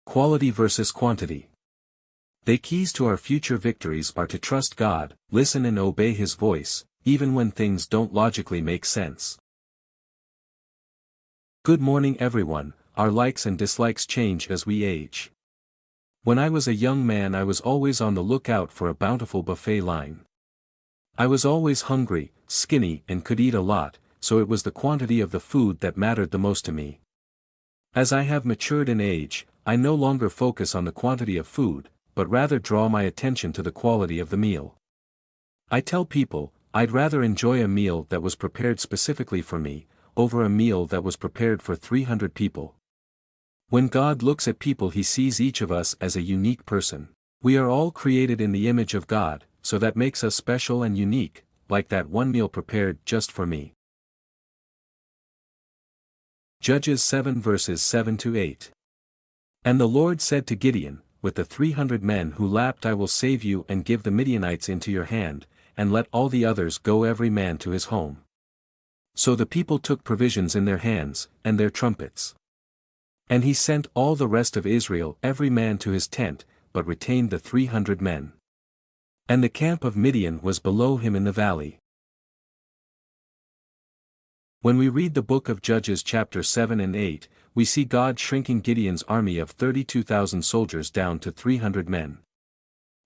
Quality versus quantity. The keys to our future victories are to trust God, listen and obey His voice, even when things don't logically make sense. Good morning everyone. Our likes and dislikes change as we age. When I was a young man I was always on the lookout for a bountiful buffet line. I was always hungry, skinny and could eat a lot, so it was the quantity of the food that mattered the most to me. As I have matured in age, I no longer focus on the quantity of food, but rather draw my attention to the quality of the meal. I tell people, I'd rather enjoy a meal that was prepared specifically for me, over a meal that was prepared for 300 people. When God looks at people He sees each of us as a unique person. We are all created in the image of God, so that makes us special and unique, like that one meal prepared just for me. Judges 7 verses 7-8. And the Lord said to Gideon, with the 300 men who lapped, I will save you and give the Midianites into your hand, and let all the others go every man to his home. So the people took provisions in their hands, and their trumpets. And he sent all the rest of Israel every man to his tent, but retained the 300 men. And the camp of Midian was below him in the valley. When we read the book of Judges chapter 7 and 8, we see God shrinking Gideon's army of 32,000 soldiers down to 300 men.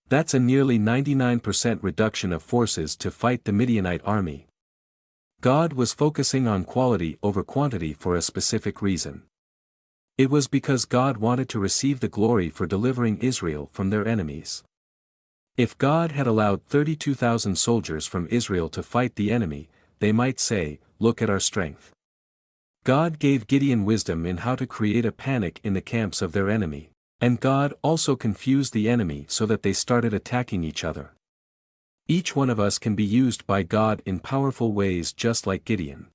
That's a nearly 99% reduction of forces to fight the Midianite army. God was focusing on quality over quantity for a specific reason. It was because God wanted to receive the glory for delivering Israel from their enemies. If God had allowed 32,000 soldiers from Israel to fight the enemy, they might say, "Look at our strength." God gave Gideon wisdom in how to create a panic in the camps of their enemy, and God also confused the enemy so that they started attacking each other. Each one of us can be used by God in powerful ways just like Gideon.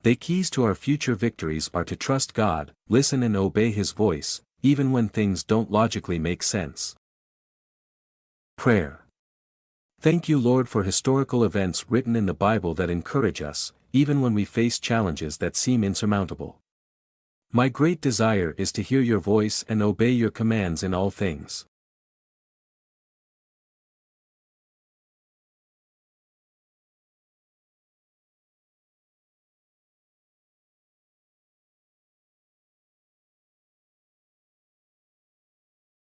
The keys to our future victories are to trust God, listen and obey His voice, even when things don't logically make sense. Prayer. Thank you, Lord, for historical events written in the Bible that encourage us, even when we face challenges that seem insurmountable. My great desire is to hear your voice and obey your commands in all things.